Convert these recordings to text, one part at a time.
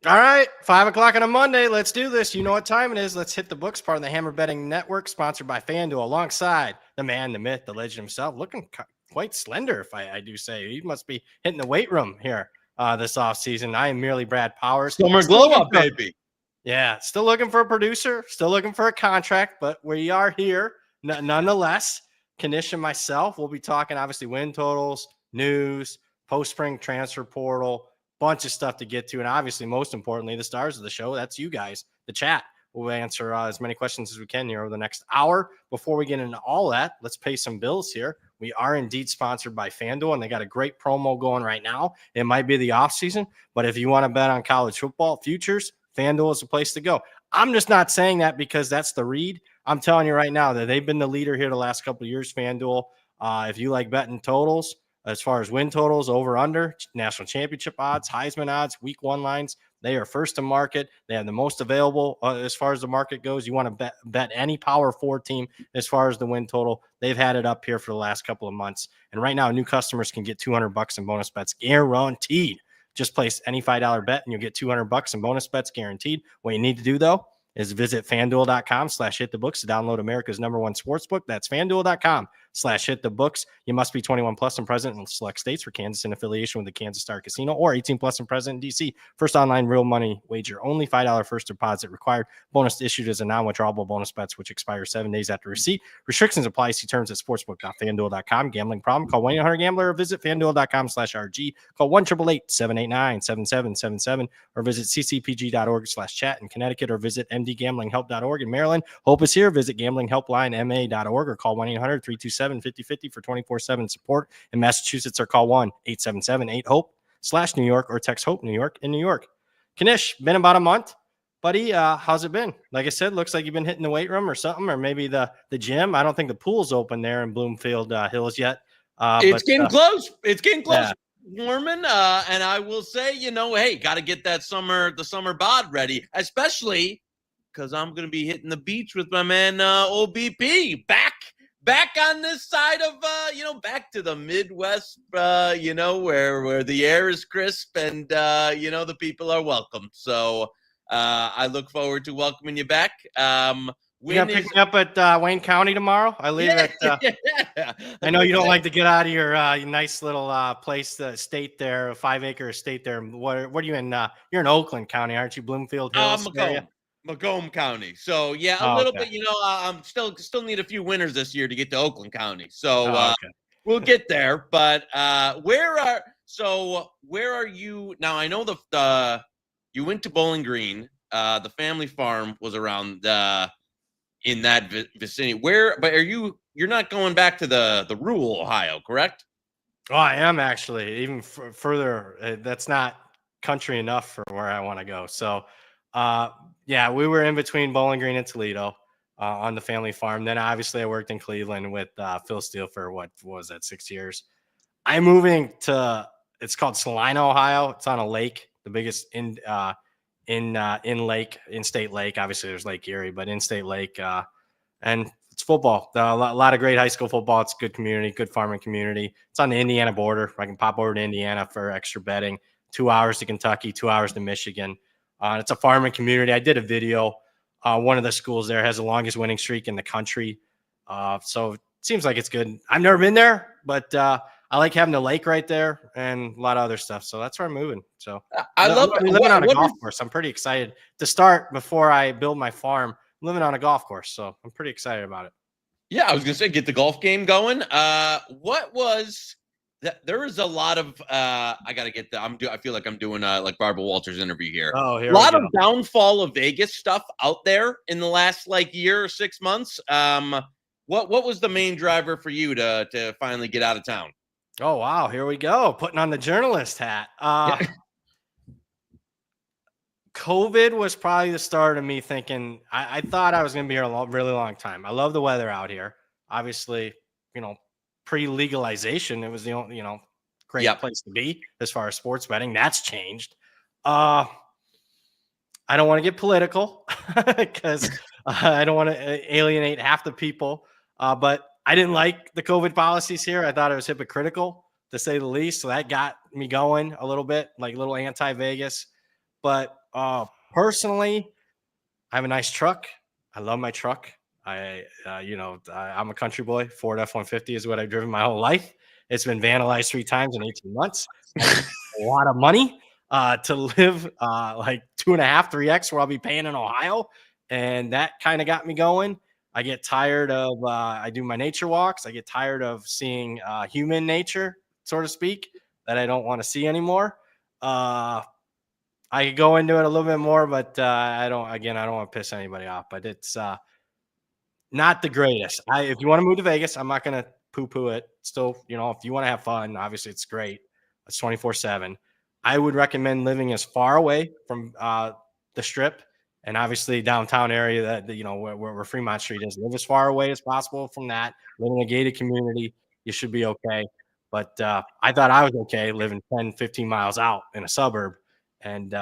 All right, 5 o'clock on a Monday. Let's do this. You know what time it is. Let's hit the books. Part of the Hammer Betting Network, sponsored by FanDuel, alongside the man, the myth, the legend himself, looking quite slender, if I do say. He must be hitting the weight room here this offseason. I am merely Brad Powers. Summer glow up, baby. Yeah, still looking for a producer, still looking for a contract, but we are here nonetheless. Knish and myself will be talking, obviously, win totals, news, post-spring transfer portal, bunch of stuff to get to. And obviously, most importantly, the stars of the show, that's you guys, the chat. We'll answer as many questions as we can here over the next hour. Before we get into all that, let's pay some bills here. We are indeed sponsored by FanDuel, and they got a great promo going right now. It might be the offseason, but if you want to bet on college football futures, FanDuel is the place to go. I'm just not saying that because that's the read. I'm telling you right now that they've been the leader here the last couple of years, FanDuel. If you like betting totals, as far as win totals, over, under, national championship odds, Heisman odds, week one lines, they are first to market. They have the most available as far as the market goes. You want to bet any Power 4 team as far as the win total. They've had it up here for the last couple of months. And right now, new customers can get $200 in bonus bets guaranteed. Just place any $5 bet and you'll get $200 in bonus bets guaranteed. What you need to do, though, is visit FanDuel.com/hitthebooks to download America's #1 sportsbook. That's FanDuel.com/hitthebooks. You must be 21 plus and present in select states. For Kansas in affiliation with the Kansas Star Casino, or 18 plus and present in D.C. First online real money wager only. $5 first deposit required. Bonus issued as a non-withdrawable bonus bets, which expire 7 days after receipt. Restrictions apply. See terms at sportsbook.fanduel.com. Gambling problem? Call 1-800-GAMBLER or visit FanDuel.com/RG. Call 1-888-789-7777 or visit ccpg.org/chat in Connecticut, or visit mdgamblinghelp.org in Maryland. Hope is here. Visit gamblinghelplinema.org or call 1-800-327-5050 for 24/7 support. In Massachusetts, or call 1-877-8-HOPE/New York or text HOPE New York in New York. Knish, been about a month. Buddy, how's it been? Like I said, looks like you've been hitting the weight room or something, or maybe the gym. I don't think the pool's open there in Bloomfield Hills yet. It's getting close. It's getting close. Yeah. Norman, and I will say, hey, got to get the summer bod ready, especially because I'm going to be hitting the beach with my man OBP back on this side of back to the Midwest, where the air is crisp and the people are welcome. So I look forward to welcoming you back. You gonna pick me up at Wayne County tomorrow? I leave at. I know you don't like to get out of your nice little place, state there, a 5-acre estate there. What are you in? You're in Oakland County, aren't you? Bloomfield Hills. Macomb County. So yeah, little bit. I'm still need a few winters this year to get to Oakland County. So we'll get there. But where are you now? I know you went to Bowling Green. The family farm was around in that vicinity. But you're not going back to the rural Ohio, correct? Oh, I am actually even further. That's not country enough for where I want to go. So, we were in between Bowling Green and Toledo on the family farm. Then obviously I worked in Cleveland with Phil Steele for what was that, 6 years. I'm moving to, it's called Salina, Ohio. It's on a lake, the biggest in-state lake. Obviously there's Lake Erie, but in-state lake, and it's football. A lot of great high school football. It's a good community, good farming community. It's on the Indiana border. I can pop over to Indiana for extra betting. 2 hours to Kentucky, 2 hours to Michigan. It's a farming community. I did a video. One of the schools there has the longest winning streak in the country. So it seems like it's good. I've never been there, but I like having the lake right there and a lot of other stuff. So that's where I'm moving. So I love living on a golf course. I'm pretty excited to start before I build my farm. I'm living on a golf course, so I'm pretty excited about it. Yeah, I was gonna say get the golf game going. What was that? There is a lot of I gotta get the. I feel like I'm doing like Barbara Walters interview here. Oh, here a lot of downfall of Vegas stuff out there in the last year or 6 months. What was the main driver for you to finally get out of town? Oh, wow. Here we go. Putting on the journalist hat. COVID was probably the start of me thinking I thought I was going to be here a really long time. I love the weather out here. Obviously, pre-legalization, it was the only, great place to be as far as sports betting. That's changed. I don't want to get political because I don't want to alienate half the people. But I didn't like the COVID policies here. I thought it was hypocritical, to say the least. So that got me going a little bit, like a little anti-Vegas. But personally, I have a nice truck. I love my truck. I'm a country boy. Ford F-150 is what I've driven my whole life. It's been vandalized 3 times in 18 months. I spent a lot of money to live like 2.5, 3x where I'll be paying in Ohio. And that kind of got me going. I get tired of, I do my nature walks. I get tired of seeing human nature, so to speak, that I don't want to see anymore. I could go into it a little bit more, but I don't want to piss anybody off, but it's not the greatest. If you want to move to Vegas, I'm not going to poo-poo it. Still, if you want to have fun, obviously it's great. It's 24/7. I would recommend living as far away from the Strip and obviously downtown area that where Fremont Street is. Live as far away as possible from that. Live in a gated community. You should be okay. But I thought I was okay living 10, 15 miles out in a suburb. And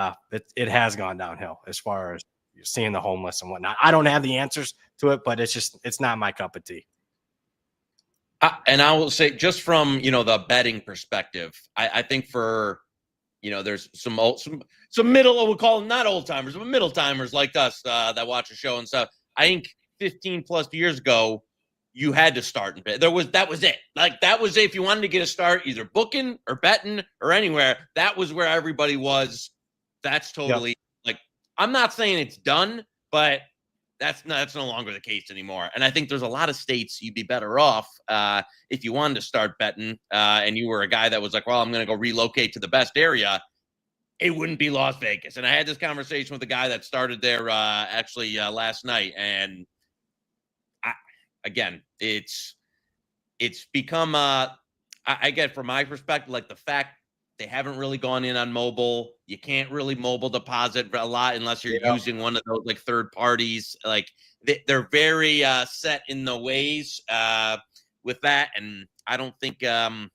it has gone downhill as far as seeing the homeless and whatnot. I don't have the answers to it, but it's not my cup of tea. And I will say, just from the betting perspective, I think for there's some middle, we'll call them not old timers, but middle timers like us that watch the show and stuff. I think 15 plus years ago, you had to start and bet. That was it. Like that was it. If you wanted to get a start, either booking or betting or anywhere, that was where everybody was. That's totally like, I'm not saying it's done, but that's no longer the case anymore. And I think there's a lot of states you'd be better off if you wanted to start betting and you were a guy that was like, well, I'm going to go relocate to the best area. It wouldn't be Las Vegas. And I had this conversation with a guy that started there last night. And again, it's become I get from my perspective, like the fact they haven't really gone in on mobile. You can't really mobile deposit a lot unless you're using one of those like third parties. Like they're very set in the ways with that. And I don't think I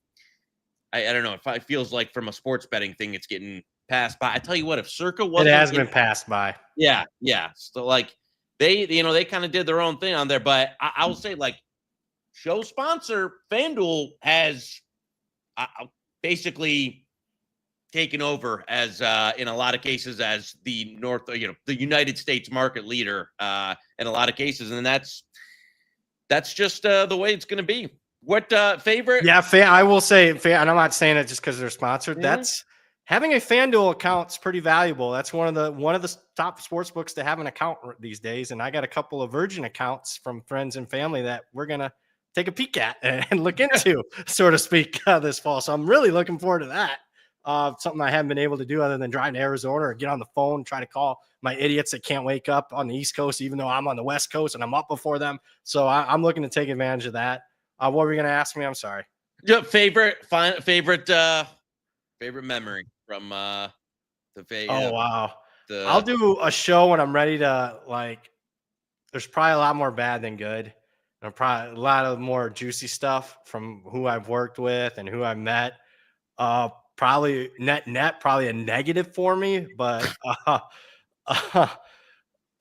don't know if it feels like from a sports betting thing, it's getting passed by. I tell you what, if Circa wasn't, it has been passed by. Yeah. So like they kind of did their own thing on there, but I will say like show sponsor FanDuel has basically taken over as in a lot of cases as the the United States market leader in a lot of cases, and that's just the way it's going to be. What favorite? Yeah, I will say, and I'm not saying it just because they're sponsored. Mm-hmm. That's having a FanDuel account is pretty valuable. That's one of the top sports books to have an account these days. And I got a couple of Virgin accounts from friends and family that we're gonna take a peek at and look into, so to speak, this fall. So I'm really looking forward to that. Something I haven't been able to do other than drive to Arizona or get on the phone, try to call my idiots that can't wake up on the East Coast, even though I'm on the West Coast and I'm up before them. So I'm looking to take advantage of that. What were you going to ask me? I'm sorry. Yeah, favorite memory from the Vegas. Oh, wow. I'll do a show when I'm ready to, like, there's probably a lot more bad than good. And probably a lot of more juicy stuff from who I've worked with and who I've met. Probably net probably a negative for me, but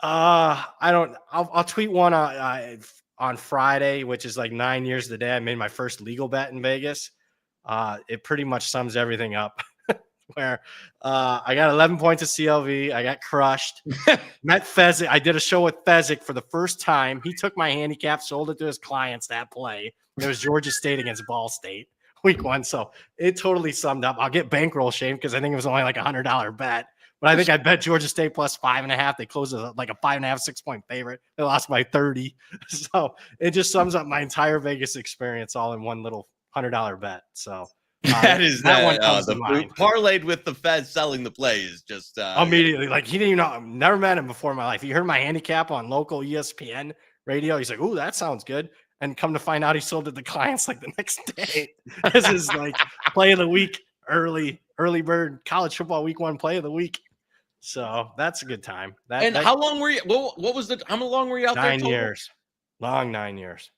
I'll tweet one on Friday, which is like 9 years the day I made my first legal bet in Vegas. It pretty much sums everything up. Where I got 11 points of CLV, I got crushed. Met Fezzik. I did a show with Fezzik for the first time. He took my handicap, sold it to his clients that play. It was Georgia State against Ball State. Week 1, so it totally summed up. I'll get bankroll shame because I think it was only like $100 bet, but I think I bet Georgia State plus 5.5. They closed as like a 5.5, 6-point favorite. They lost by 30, so it just sums up my entire Vegas experience all in one little $100 bet. So that one comes to mind. Parlayed with the Fed selling the play is just immediately like he didn't even know. I've never met him before in my life. He heard my handicap on local ESPN radio. He's like, "Ooh, that sounds good." And come to find out he sold it to clients like the next day. This is like play of the week, early bird college football week 1 play of the week. So that's a good time. How long were you? What was how long were you out there? 9 years, long 9 years.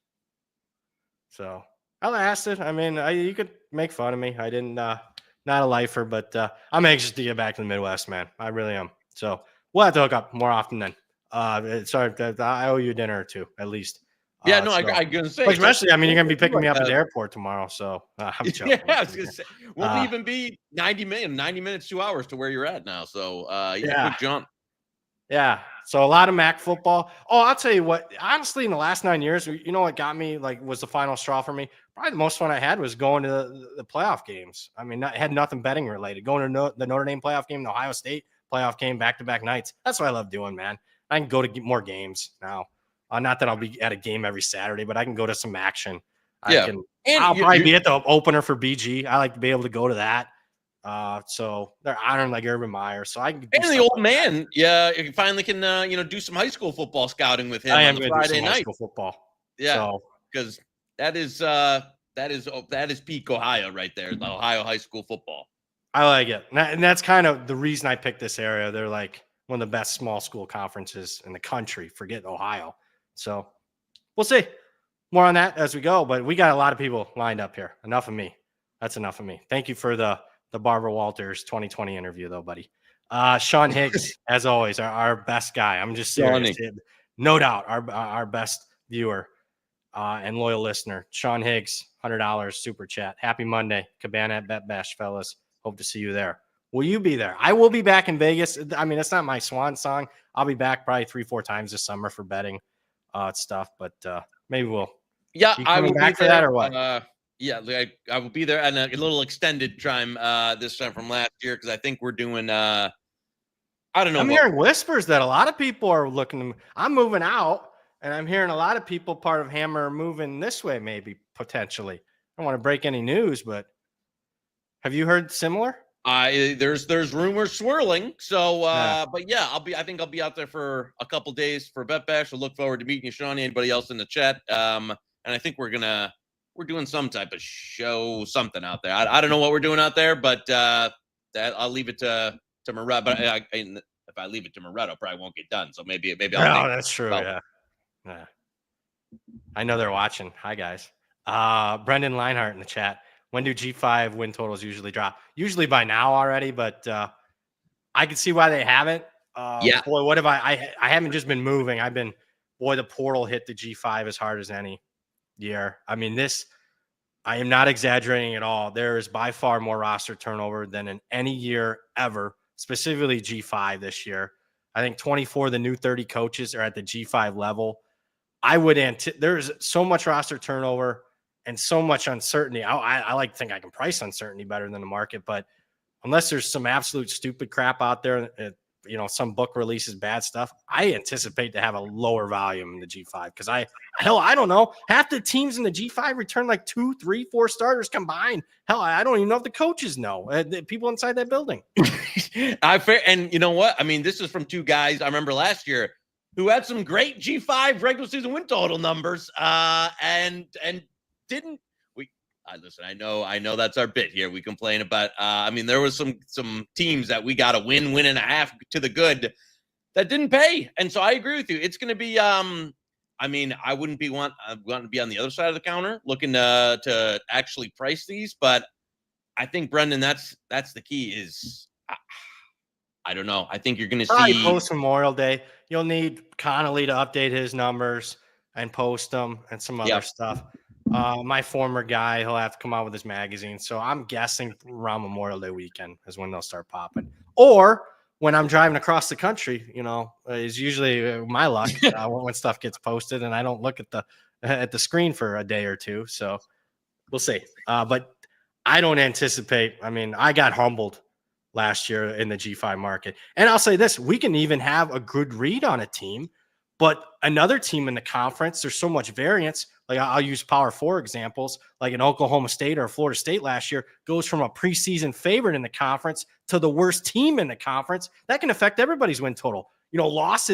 So I lasted. I mean, you could make fun of me. I didn't, not a lifer, but I'm anxious to get back to the Midwest, man. I really am. So we'll have to hook up more often then. Sorry, I owe you a dinner or two at least. Yeah, no, I gonna say, especially. I mean, you're gonna be picking me up at the airport tomorrow, so I'm joking. Yeah, I was gonna say, won't even be 90 minutes, 2 hours to where you're at now. So, yeah, quick jump. Yeah. So a lot of MAC football. Oh, I'll tell you what, honestly, in the last 9 years, you know what got me, like, was the final straw for me? Probably the most fun I had was going to the playoff games. I mean, it had nothing betting related. Going to the Notre Dame playoff game, the Ohio State playoff game, back-to-back nights. That's what I love doing, man. I can go to get more games now. Not that I'll be at a game every Saturday, but I can go to some action. Yeah. I'll probably be at the opener for BG. I like to be able to go to that. So they're honoring like Urban Meyer. So I can. And the old man, you finally can, do some high school football scouting with him. I am going to do some high school football. Yeah, because that is peak Ohio right there. The Ohio high school football. I like it, and that's kind of the reason I picked this area. They're like one of the best small school conferences in the country. Forget Ohio. So we'll see more on that as we go. But we got a lot of people lined up here. Enough of me. That's enough of me. Thank you for the Barbara Walters 2020 interview, though, buddy. Sean Higgs, as always, our best guy. I'm just serious. No doubt, our best viewer and loyal listener. Sean Higgs, $100 super chat. Happy Monday, Cabana at Bet Bash, fellas. Hope to see you there. Will you be there? I will be back in Vegas. I mean, it's not my swan song. I'll be back probably 3-4 times this summer for betting stuff, but maybe we'll. Yeah, I will back be for that or what? Yeah, I will be there and a little extended time this time from last year because I think we're doing. I don't know. I'm hearing whispers that a lot of people are looking. I'm moving out, and I'm hearing a lot of people part of Hammer moving this way, maybe potentially. I don't want to break any news, but have you heard similar? There's rumors swirling. So, but yeah, I think I'll be out there for a couple days for Bet Bash. I look forward to meeting you, Shawnee. Anybody else in the chat? And I think we're doing some type of show, something out there. I don't know what we're doing out there, but I'll leave it to Moretto. But if I leave it to Moretto, probably won't get done. So maybe I'll. Oh, that's true. Yeah. I know they're watching. Hi guys. Brendan Leinhart in the chat. When do G5 win totals usually drop? Usually by now already, but I can see why they haven't. Yeah. Boy, what have I haven't just been moving. The portal hit the G5 as hard as any year. I mean, I am not exaggerating at all. There is by far more roster turnover than in any year ever, specifically G5 this year. I think 24 of the new 30 coaches are at the G5 level. There's so much roster turnover and so much uncertainty. I like to think I can price uncertainty better than the market, but unless there's some absolute stupid crap out there, some book releases bad stuff, I anticipate to have a lower volume in the G5 because I don't know. Half the teams in the G5 return like 2, 3, 4 starters combined. Hell, I don't even know if the coaches know, the people inside that building. And you know what? I mean, this is from two guys I remember last year who had some great G5 regular season win total numbers and didn't. Listen, I know that's our bit here. We complain about, there was some teams that we got a win and a half to the good that didn't pay. And so I agree with you. It's going to be, I wouldn't want to be on the other side of the counter looking to actually price these, but I think Brendan, that's the key is, I don't know. I think you're going to see post Memorial Day. You'll need Connolly to update his numbers and post them and some other stuff. My former guy, he'll have to come out with his magazine. So I'm guessing around Memorial Day weekend is when they'll start popping. Or when I'm driving across the country, is usually my luck when stuff gets posted and I don't look at the screen for a day or two. So we'll see. But I don't anticipate. I got humbled last year in the G5 market. And I'll say this, we can even have a good read on a team, but another team in the conference, there's so much variance. Like I'll use Power 4 examples, like an Oklahoma State or Florida State last year goes from a preseason favorite in the conference to the worst team in the conference. That can affect everybody's win total.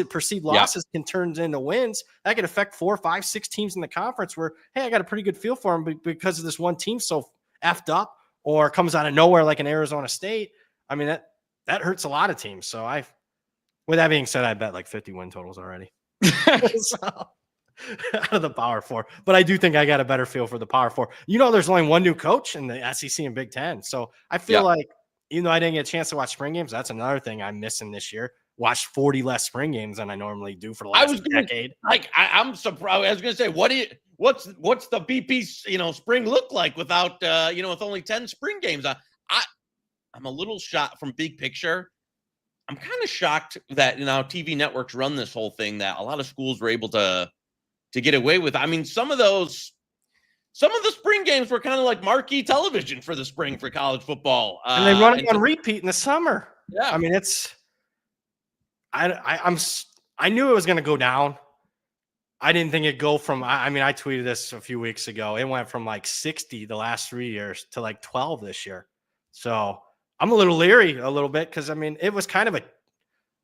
Perceived losses can turn into wins. That can affect 4, 5, 6 teams in the conference where, hey, I got a pretty good feel for them because of this one team so effed up or comes out of nowhere like an Arizona State. That hurts a lot of teams. So with that being said, I bet like 50 win totals already. So, out of the Power 4, but I do think I got a better feel for the Power 4. There's only one new coach in the SEC and Big Ten, so I feel like even though I didn't get a chance to watch spring games, that's another thing I'm missing this year. watched 40 less spring games than I normally do for the last decade. I'm surprised. I was going to say, what's the BP, spring look like without, with only 10 spring games? I'm a little shocked from big picture. I'm kind of shocked that, TV networks run this whole thing that a lot of schools were able to get away with. I mean, some of the spring games were kind of like marquee television for the spring for college football. And they run it on repeat in the summer. Yeah. I mean, I knew it was going to go down. I didn't think it'd go from, I tweeted this a few weeks ago. It went from like 60 the last 3 years to like 12 this year. So I'm a little leery a little bit because, it was kind of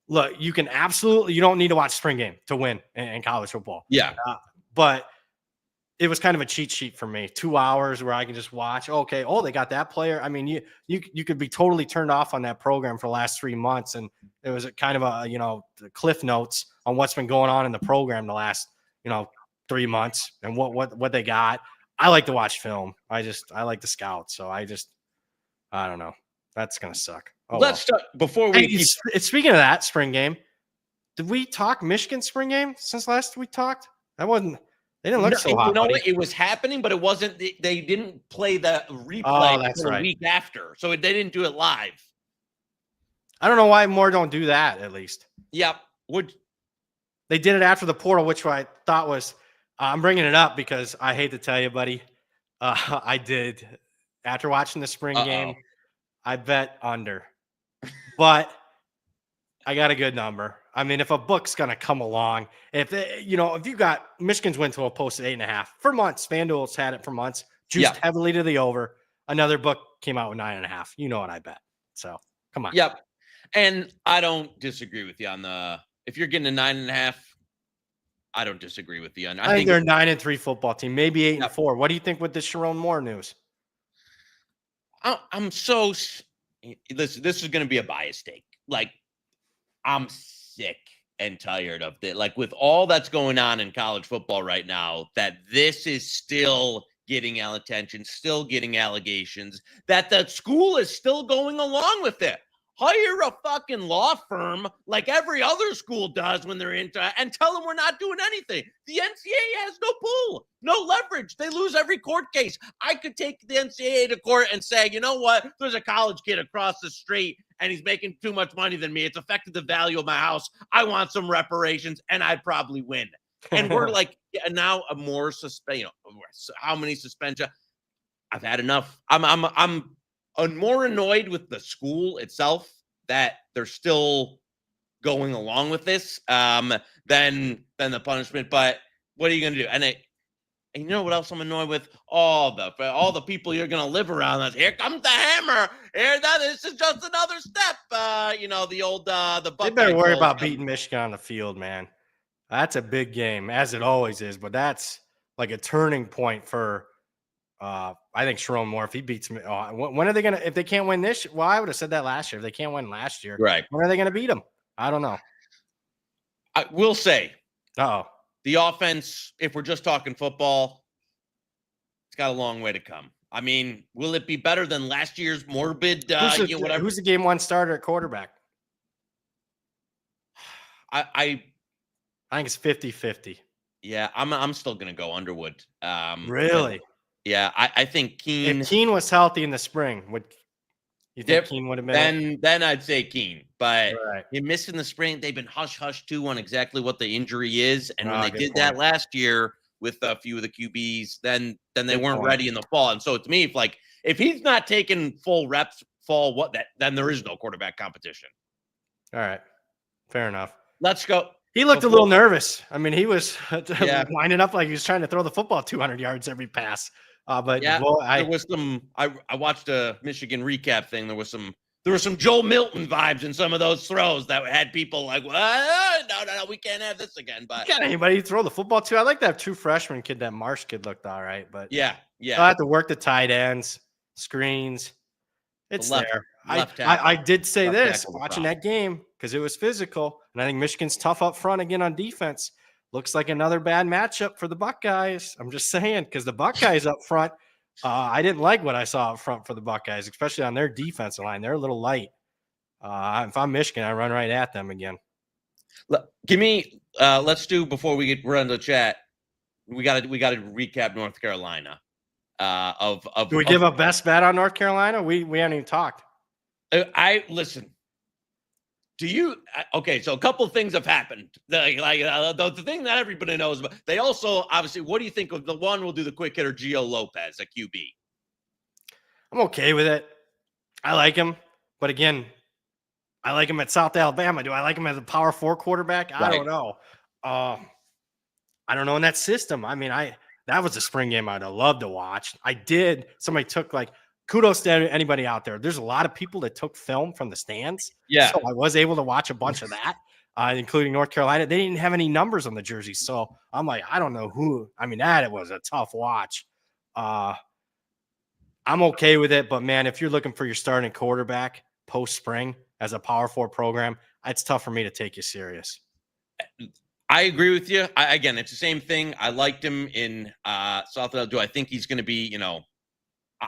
look, you don't need to watch spring game to win in college football. Yeah. But it was kind of a cheat sheet for me. 2 hours where I can just watch. Okay. Oh, they got that player. You could be totally turned off on that program for the last 3 months. And it was kind of the cliff notes on what's been going on in the program the last, 3 months and what they got. I like to watch film. I like the scouts. So I don't know. That's going to suck. Let's start before we speaking of that spring game. Did we talk Michigan spring game since last we talked? They didn't look so hot. It was happening, but it wasn't. They didn't play the replay until a week after, so they didn't do it live. I don't know why more don't do that. At least, yeah. They did it after the portal, which I thought was. I'm bringing it up because I hate to tell you, buddy. I did after watching the spring game. I bet under, but I got a good number. If a book's going to come along, if you got Michigan's win total posted 8.5 for months, FanDuel's had it for months, juiced heavily to the over. Another book came out with 9.5. You know what I bet. So come on. Yep. And I don't disagree with you on if you're getting a 9.5, I don't disagree with you. I think they're a 9-3 football team, maybe 8-4. What do you think with the Sharon Moore news? Listen, this is going to be a bias take. Like, I'm sick and tired of it. Like, with all that's going on in college football right now, that this is still getting attention, still getting allegations, that the school is still going along with it. Hire a fucking law firm like every other school does when they're into it and tell them we're not doing anything. The NCAA has no pull, no leverage. They lose every court case. I could take the NCAA to court and say, you know what? There's a college kid across the street and he's making too much money than me. It's affected the value of my house. I want some reparations, and I'd probably win. And we're like, now a more how many suspensions? I've had enough. I'm more annoyed with the school itself that they're still going along with this than the punishment. But what are you going to do? And you know what else I'm annoyed with? All the people you're going to live around us. Here comes the hammer. This is just another step. The old the. They better worry about beating Michigan on the field, man. That's a big game, as it always is. But that's like a turning point for. I think Sharon Moore, if he beats me, when are they going to, if they can't win this? Well, I would have said that last year. If they can't win last year, right? When are they going to beat them? I don't know. I will say, the offense, if we're just talking football, it's got a long way to come. Will it be better than last year's morbid, whatever? Who's the game one starter at quarterback? I think it's 50-50. Yeah, I'm still going to go Underwood. Really? Yeah, I think Keene. If Keene was healthy in the spring, would you think Keene would have been? Then I'd say Keene. But he missed in the spring. They've been hush too on exactly what the injury is. And when they did that last year with a few of the QBs, then they weren't ready in the fall. And so to me, if he's not taking full reps fall, then there is no quarterback competition. All right, fair enough. Let's go. He looked a little nervous. He was winding up like he was trying to throw the football 200 yards every pass. But there was some. I watched a Michigan recap thing. There was some Joe Milton vibes in some of those throws that had people like, no, we can't have this again. But got anybody throw the football to? I like that true freshman kid. That Marsh kid looked all right, but yeah. I have to work the tight ends, screens. It's there. I did say this watching that game because it was physical, and I think Michigan's tough up front again on defense. Looks like another bad matchup for the Buckeyes. I'm just saying, because the Buckeyes up front, I didn't like what I saw up front for the Buckeyes, especially on their defensive line. They're a little light. If I'm Michigan, I run right at them again. Give me. Let's do before we run the chat. We got to recap North Carolina. Do we give a best bet on North Carolina? We haven't even talked. I listen. Do you? Okay, so a couple of things have happened. The thing that everybody knows about. They also obviously. What do you think of the one? We'll do the quick hitter, Gio Lopez at QB. I'm okay with it. I like him, but again, I like him at South Alabama. Do I like him as a Power 4 quarterback? I don't know. I don't know in that system. I mean, that was a spring game I'd have loved to watch. I did. Somebody took kudos to anybody out there. There's a lot of people that took film from the stands. Yeah. So I was able to watch a bunch of that, including North Carolina. They didn't have any numbers on the jerseys. So I'm like, I don't know who. I mean, it was a tough watch. I'm okay with it. But, man, if you're looking for your starting quarterback post-spring as a Power 4 program, it's tough for me to take you serious. I agree with you. Again, it's the same thing. I liked him in South Alabama. Do I think he's going to be,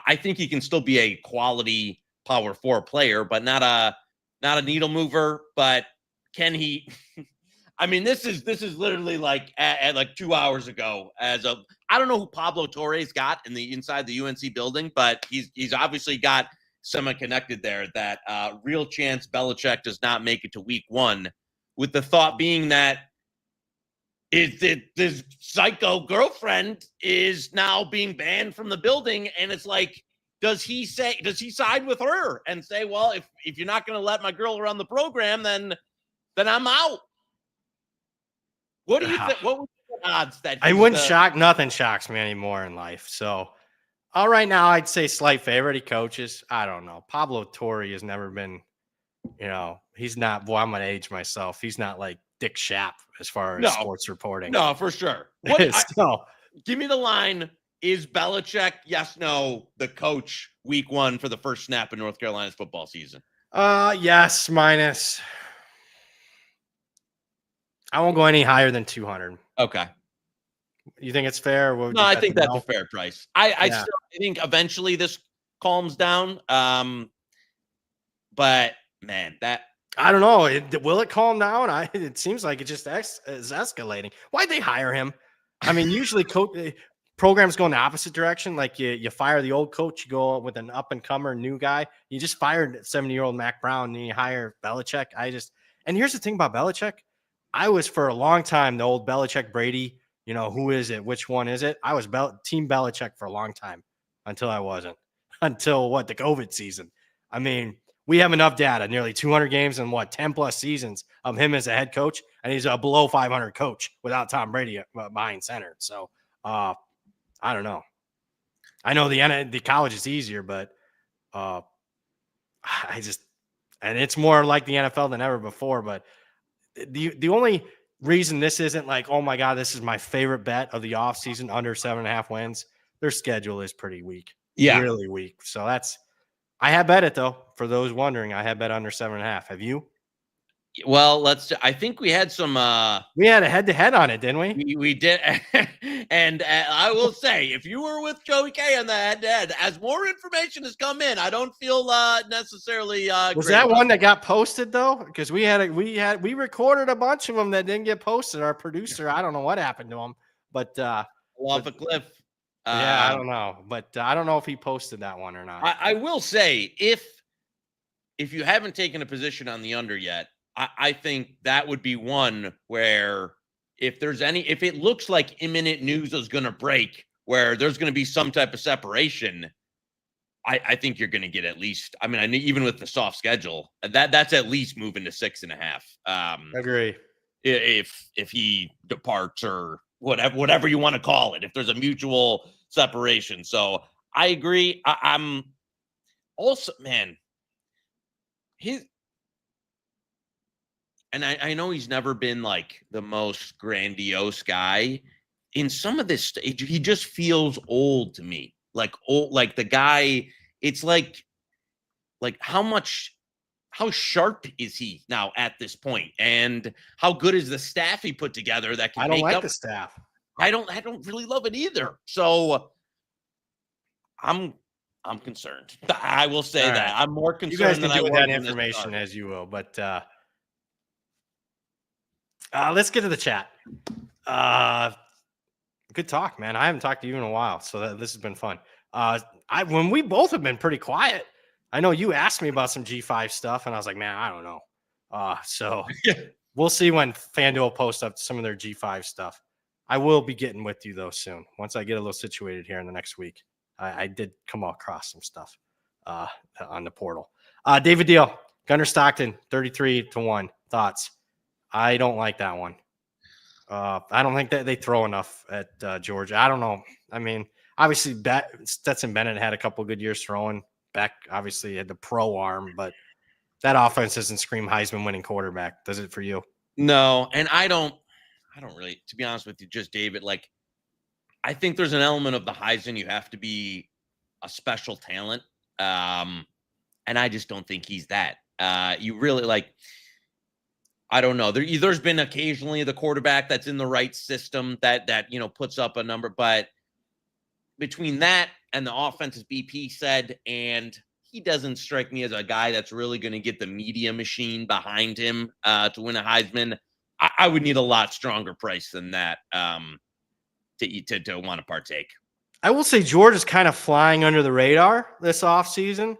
I think he can still be a quality Power 4 player, but not a needle mover. But can he? I mean, this is literally at 2 hours ago. I don't know who Pablo Torres got inside the UNC building, but he's obviously got someone connected there. That real chance Belichick does not make it to week 1, with the thought being that this psycho girlfriend is now being banned from the building, and it's like, does he side with her and say, well, if you're not going to let my girl around the program, then I'm out? What do you think? What would be the odds that I wouldn't shock? Nothing shocks me anymore in life. So, right now, I'd say slight favorite. He coaches. I don't know. Pablo Torre has never been. He's not. Boy, I'm gonna age myself. He's not like Dick Schaap as far as sports reporting. No, for sure. Give me the line. Is Belichick, yes, no, the coach week 1 for the first snap in North Carolina's football season? Yes, minus. I won't go any higher than 200. Okay. You think it's fair? No, I think that's a fair price. I think eventually this calms down. But man, I don't know. Will it calm down? It seems like it just is escalating. Why'd they hire him? I mean, usually programs go in the opposite direction. Like you fire the old coach, you go with an up-and-comer new guy. You just fired 70-year-old Mac Brown, and you hire Belichick. And here's the thing about Belichick. I was for a long time the old Belichick Brady. Who is it? Which one is it? I was Team Belichick for a long time until I wasn't. Until the COVID season. I mean, we have enough data, nearly 200 games and 10+ seasons of him as a head coach, and he's a below 500 coach without Tom Brady behind center. So, I don't know. I know the college is easier, but and it's more like the NFL than ever before. But the only reason this isn't like, oh my God, this is my favorite bet of the offseason under 7.5 wins. Their schedule is pretty weak. Yeah, really weak. So I have bet it though. For those wondering, I have bet under 7.5. Have you? Well, I think we had some. We had a head-to-head on it, didn't we? We did, and I will say, if you were with Joey K on the head-to-head, as more information has come in, I don't feel necessarily. Was that one that got posted though? Because we recorded a bunch of them that didn't get posted. Our producer, I don't know what happened to him, but off a cliff. Yeah, I don't know, but I don't know if he posted that one or not. I will say, if you haven't taken a position on the under yet, I think that would be one where if it looks like imminent news is going to break, where there's going to be some type of separation, I think you're going to get at least. I mean, even with the soft schedule, that's at least moving to 6.5. Agree. If he departs or whatever you want to call it, if there's a mutual separation. So I agree. I'm also, man, and I know he's never been like the most grandiose guy. In some of this, he just feels old to me. Like old, like the guy. It's like how sharp is he now at this point, and how good is the staff he put together that can? I don't like the staff. I don't really love it either. So I'm I'm concerned. I will say All that. right. I'm more You guys concerned can than I do with was that when this information started. as you will, but let's get to the chat. Good talk, man. I haven't talked to you in a while, so this has been fun. When we both have been pretty quiet. I know you asked me about some G5 stuff, and I was like, man, I don't know. So we'll see when FanDuel posts up some of their G5 stuff. I will be getting with you though soon. Once I get a little situated here in the next week. I did come across some stuff on the portal. David Deal, Gunnar Stockton, 33-1. Thoughts? I don't like that one. I don't think that they throw enough at Georgia. I don't know. I mean, obviously, Stetson Bennett had a couple good years throwing. Beck obviously had the pro arm, but that offense doesn't scream Heisman winning quarterback. Does it for you? No, and I don't really, to be honest with you, just David, like, I think there's an element of the Heisman. You have to be a special talent. And I just don't think he's that. You really I don't know. There's been occasionally the quarterback that's in the right system that puts up a number, but between that and the offense, as BP said, and he doesn't strike me as a guy that's really going to get the media machine behind him to win a Heisman. I would need a lot stronger price than that to want to partake. I will say Georgia's kind of flying under the radar this offseason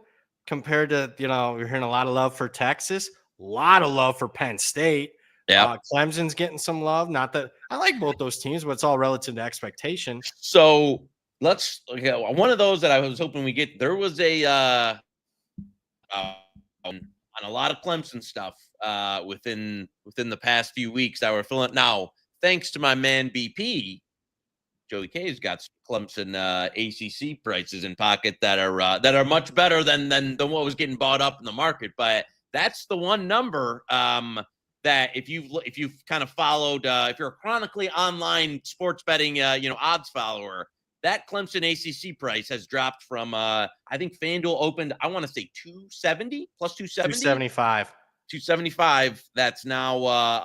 compared to, we're hearing a lot of love for Texas, a lot of love for Penn State. Yeah. Clemson's getting some love. Not that I like both those teams, but it's all relative to expectation. So one of those that I was hoping we get. There was a on a lot of Clemson stuff within the past few weeks that we're filling. Now, thanks to my man BP, Joey K's got Clemson ACC prices in pocket that are much better than what was getting bought up in the market. But that's the one number that if you've kind of followed, if you're a chronically online sports betting odds follower, that Clemson ACC price has dropped from I think FanDuel opened, I want to say 270 plus 270 275. That's now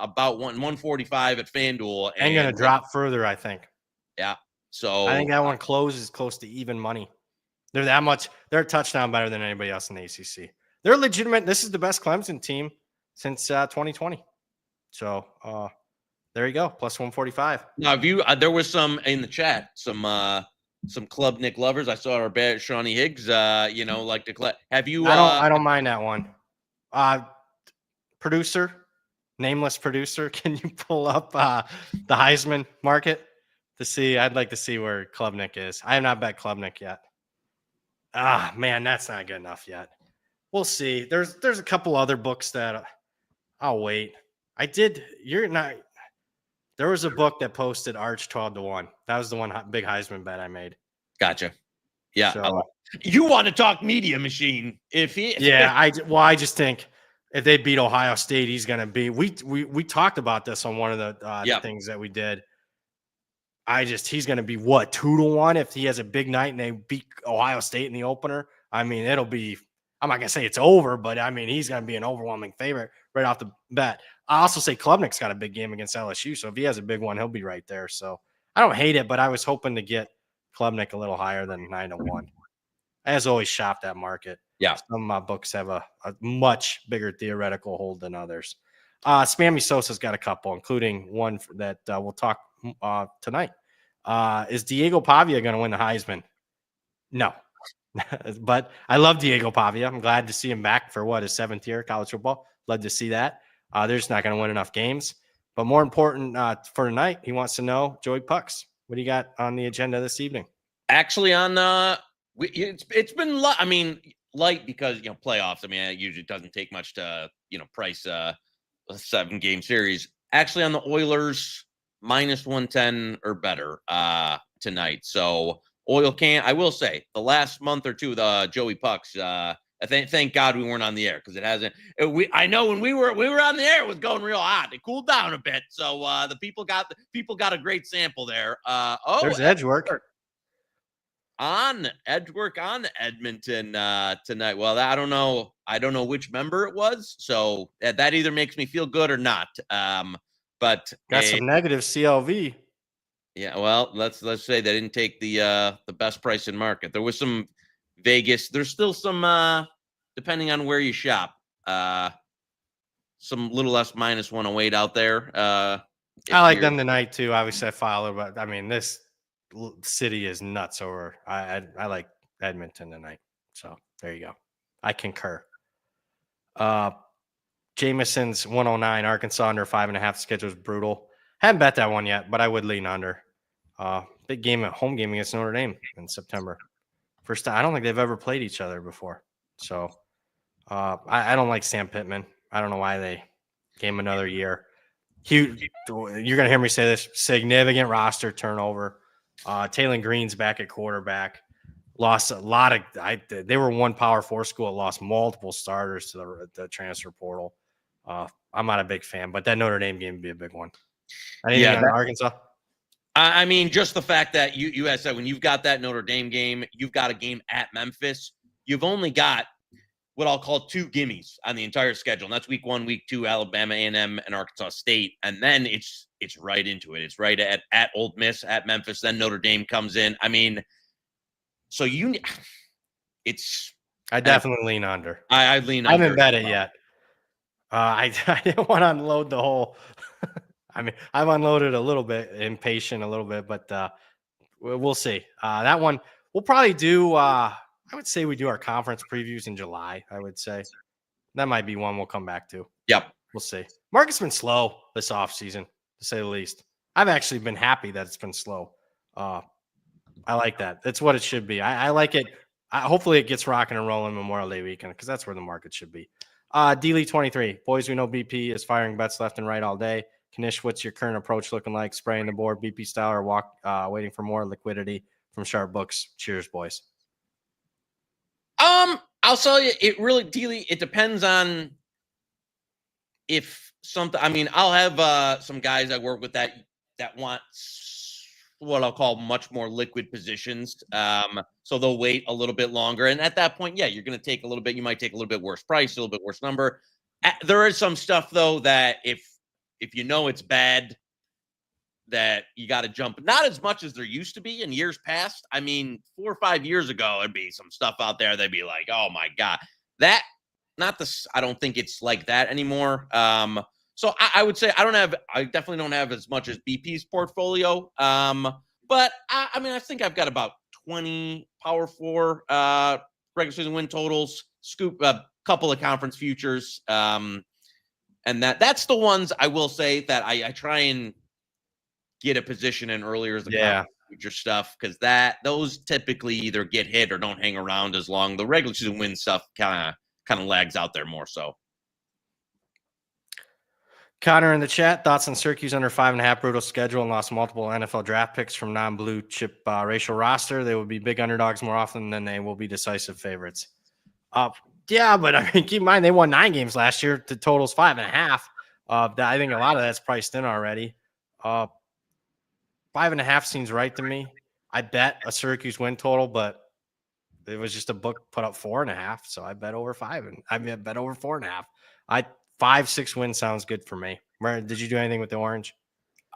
about 145 at FanDuel, and going to drop further, I think. Yeah. So I think that one closes close to even money. They're that much. They're a touchdown better than anybody else in the ACC. They're legitimate. This is the best Clemson team since 2020. So there you go. Plus 145. Now, there was some in the chat, some Club Nick lovers. I saw our bet Shawnee Higgs. Like to have you? I don't mind that one. Producer, nameless producer, can you pull up the Heisman market to see? I'd like to see where Klubnik is. I have not bet Klubnik yet. Man, that's not good enough yet. We'll see. There's a couple other books that I'll wait. There was a book that posted Arch 12-1. That was the one big Heisman bet I made. Gotcha. Yeah. So, you want to talk media machine? I just think if they beat Ohio State, he's going to be. We talked about this on one of the things that we did. He's going to be 2-1 if he has a big night and they beat Ohio State in the opener. I mean, it'll be. I'm not going to say it's over, but I mean, he's going to be an overwhelming favorite right off the bat. I also say Klubnik's got a big game against LSU, so if he has a big one, he'll be right there. So I don't hate it, but I was hoping to get Klubnik a little higher than 9-1. As always, shop that market. Yeah. Some of my books have a much bigger theoretical hold than others. Spammy Sosa's got a couple, including one that we'll talk tonight. Is Diego Pavia going to win the Heisman? No. But I love Diego Pavia. I'm glad to see him back for his 7th year college football. Love to see that. They're just not going to win enough games. But more important for tonight, he wants to know, Joey Pucks, what do you got on the agenda this evening? Actually, it's been light because playoffs. I mean, it usually doesn't take much to price a 7-game series. Actually, on the Oilers, minus 110 or better tonight. So I will say the last month or two, the Joey Pucks. Thank God we weren't on the air because it hasn't. I know when we were on the air, it was going real hot. It cooled down a bit, so the people got a great sample there. There's Edgework on Edmonton tonight. Well, I don't know which member it was, so that either makes me feel good or not. But got some negative CLV. Yeah, well, let's say they didn't take the best price in market. There was some Vegas. There's still some, depending on where you shop, some little less minus 108 out there. I like them tonight too. Obviously, I follow, but I mean, this city is nuts over. I like Edmonton tonight. So there you go. I concur. Jameson's 109, Arkansas under 5.5. Schedule is brutal. Haven't bet that one yet, but I would lean under. Big game at home game against Notre Dame in September. First time, I don't think they've ever played each other before. So I don't like Sam Pittman. I don't know why they gave him another year. You're going to hear me say this, significant roster turnover. Taylor Green's back at quarterback. Lost a lot of they were one Power 4 school. Lost multiple starters to the transfer portal. I'm not a big fan, but that Notre Dame game would be a big one. Anything on Arkansas? I mean, just the fact that you had said when you've got that Notre Dame game, you've got a game at Memphis. You've only got what I'll call 2 gimmies on the entire schedule. And that's week 1, week 2, Alabama A&M and Arkansas State. And then it's right into it. It's right at Ole Miss, at Memphis. Then Notre Dame comes in. I mean, so I definitely lean under. I lean under. I haven't bet it yet. I didn't want to unload the whole. I mean, I've unloaded a little bit, impatient a little bit, but we'll see. That one we'll probably do. I would say we do our conference previews in July. I would say that might be one we'll come back to. Yep, we'll see. Market's been slow this offseason, to say the least. I've actually been happy that it's been slow. I like that. That's what it should be. I like it. Hopefully it gets rocking and rolling Memorial Day weekend because that's where the market should be. D-Lee 23. Boys, we know BP is firing bets left and right all day. Knish, what's your current approach looking like? Spraying the board BP style or waiting for more liquidity from sharp books? Cheers, boys. I'll tell you, it really, D-Lee, it depends on if something. I mean, I'll have some guys I work with that want what I'll call much more liquid positions. So they'll wait a little bit longer. And at that point, yeah, you're going to take a little bit. You might take a little bit worse price, a little bit worse number. There is some stuff though that if you know it's bad, that you got to jump. Not as much as there used to be in years past. I mean, 4 or 5 years ago, there'd be some stuff out there. They'd be like, "Oh my god, that." Not this. I don't think it's like that anymore. So I would say I definitely don't have as much as BP's portfolio. But I mean, I think I've got about 20 Power 4 regular season win totals, scoop a couple of conference futures. And that's the ones I will say that I try and get a position in earlier as the future stuff, because those typically either get hit or don't hang around as long. The regular season win stuff kind of lags out there more so. Connor in the chat, thoughts on Syracuse under 5.5 brutal schedule and lost multiple NFL draft picks from non-blue chip racial roster. They will be big underdogs more often than they will be decisive favorites. Yeah, but I mean, keep in mind they won 9 games last year. The total's 5.5. I think a lot of that's priced in already. 5.5 seems right to me. I bet a Syracuse win total, but it was just a book put up 4.5, so I bet over 5, and I bet over 4.5. 5-6 wins sounds good for me. Did you do anything with the orange?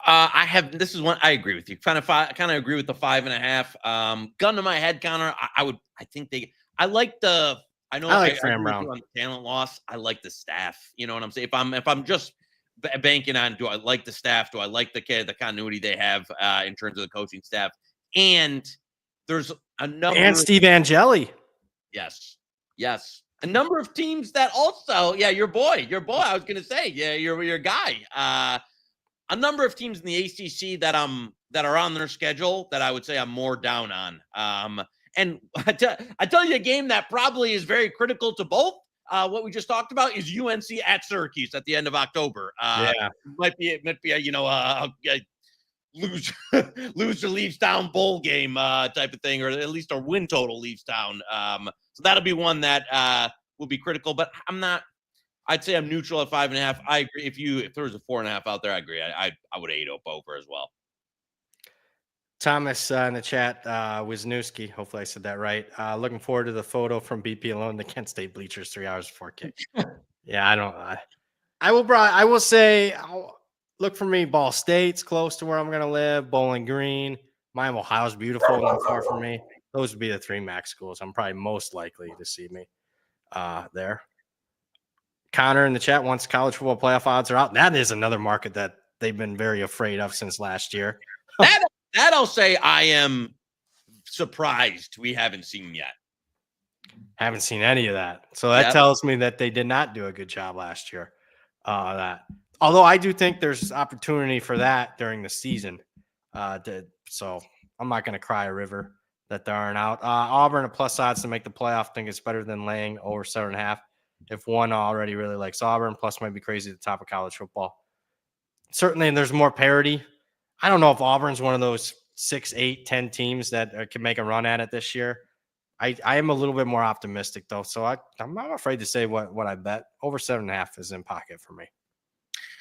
I have. This is one I agree with you. Kind of agree with the 5.5. Gun to my head, Connor. I like the. I like Fran Brown on the talent loss. I like the staff. You know what I'm saying? If I'm just banking on, do I like the staff? Do I like the continuity they have in terms of the coaching staff? And there's a number. And Steve Angeli. Yes. A number of teams that also, your boy. I was gonna say, your guy. A number of teams in the ACC that are on their schedule that I would say I'm more down on. And I tell you, a game that probably is very critical to both. What we just talked about is UNC at Syracuse at the end of October. Might be a loser leaves town bowl game type of thing, or at least a win total leaves town. So that'll be one that will be critical, but I'd say I'm neutral at 5.5. I agree. If there was a 4.5 out there, I agree. I would 8 up over as well. Thomas in the chat, Wisniewski, hopefully I said that right. Looking forward to the photo from BP alone, the Kent State bleachers 3 hours before kick. Yeah, I will say, look for me. Ball State's close to where I'm going to live. Bowling Green. Miami, Ohio's beautiful, not far from me. Those would be the 3 MAC schools I'm probably most likely to see me there. Connor in the chat wants college football playoff odds are out. That is another market that they've been very afraid of since last year. that I'll say I am surprised we haven't seen yet. Haven't seen any of that. So that tells me that they did not do a good job last year. Although I do think there's opportunity for that during the season. So I'm not going to cry a river that they aren't out. Auburn at plus odds to make the playoff. I think it's better than laying over 7.5. If one already really likes Auburn, plus might be crazy at the top of college football. Certainly, and there's more parity. I don't know if Auburn's one of those 6, 8, 10 teams that can make a run at it this year. I am a little bit more optimistic, though. So I'm not afraid to say what I bet. Over 7.5 is in pocket for me.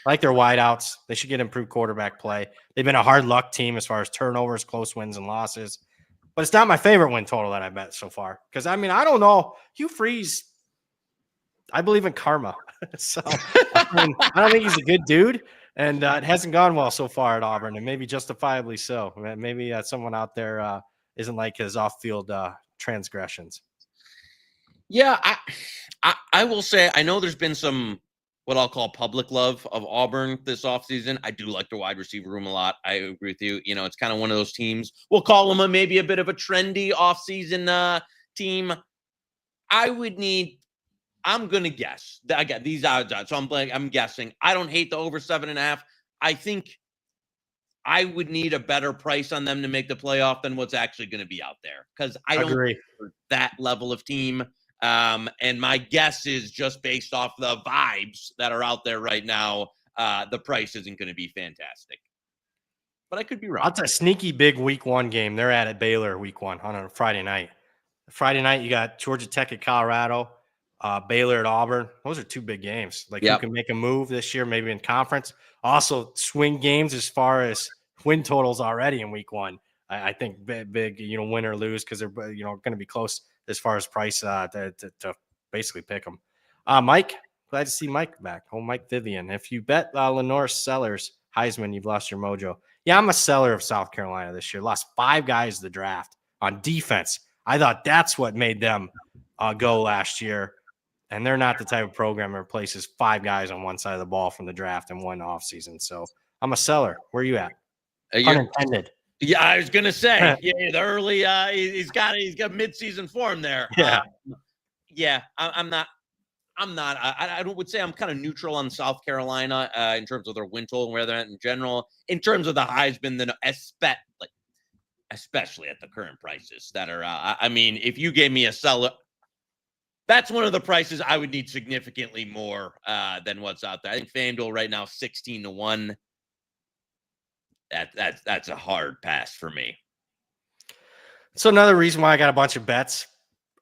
I like their wideouts. They should get improved quarterback play. They've been a hard luck team as far as turnovers, close wins, and losses. But it's not my favorite win total that I bet so far. Because, I don't know. Hugh Freeze, I believe in karma. So, I don't think he's a good dude. And it hasn't gone well so far at Auburn, and maybe justifiably so. Maybe someone out there isn't like his off-field transgressions. Yeah, I will say I know there's been some what I'll call public love of Auburn this offseason. I do like the wide receiver room a lot. I agree with you. It's kind of one of those teams. We'll call them maybe a bit of a trendy offseason team. I'm going to guess. I got these odds on. So I'm guessing. I don't hate the over 7.5. I think I would need a better price on them to make the playoff than what's actually going to be out there. Because I don't agree for that level of team. And my guess is just based off the vibes that are out there right now, the price isn't going to be fantastic. But I could be wrong. That's a sneaky big week 1 game. They're at Baylor week 1 on a Friday night. Friday night, you got Georgia Tech at Colorado, Baylor at Auburn. Those are 2 big games. Like you can make a move this year, maybe in conference. Also, swing games as far as win totals already in week 1. I think big, win or lose because they're going to be close as far as price to basically pick them. Mike, glad to see Mike back. Oh, Mike Vivian. If you bet Lenore Sellers Heisman, you've lost your mojo. Yeah, I'm a seller of South Carolina this year. Lost 5 guys the draft on defense. I thought that's what made them go last year. And they're not the type of program that replaces 5 guys on one side of the ball from the draft in one offseason. So I'm a seller. Where are you at? Unintended. Yeah, I was gonna say, the early he's got mid-season form there. Yeah. I'm not. I would say I'm kind of neutral on South Carolina in terms of their win total and where they're at in general. In terms of the Heisman, then especially at the current prices that are. If you gave me a seller, that's one of the prices I would need significantly more than what's out there. I think FanDuel right now 16-1. That's a hard pass for me. So another reason why I got a bunch of bets.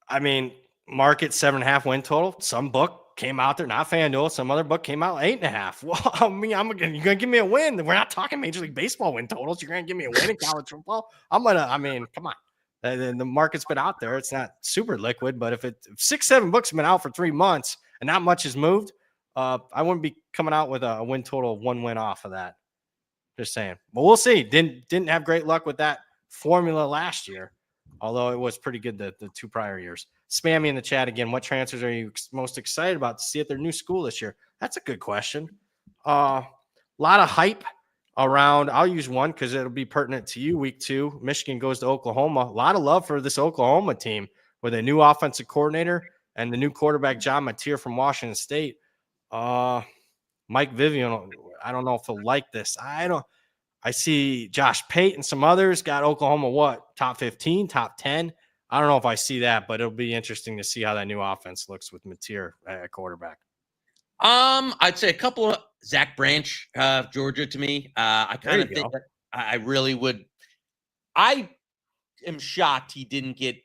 Market 7.5 win total. Some book came out there, not FanDuel. Some other book came out 8.5. Well, you're gonna give me a win. We're not talking Major League Baseball win totals. You're gonna give me a win in college football. Come on. The market's been out there. It's not super liquid, but if 6-7 books have been out for 3 months and not much has moved, I wouldn't be coming out with a win total of 1 win off of that. Just saying. But we'll see. Didn't have great luck with that formula last year, although it was pretty good the 2 prior years. Spam me in the chat again. What transfers are you most excited about to see at their new school this year? That's a good question. A lot of hype around. I'll use one because it'll be pertinent to you. Week 2, Michigan goes to Oklahoma. A lot of love for this Oklahoma team with a new offensive coordinator and the new quarterback John Mateer from Washington State. Mike Vivian, I don't know if he'll like this. I see Josh Pate and some others got Oklahoma, top 15, top 10. I don't know if I see that, but it'll be interesting to see how that new offense looks with Mateer at quarterback. I'd say a couple of Zach Branch, Georgia to me. I kind of think that I really would. I am shocked he didn't get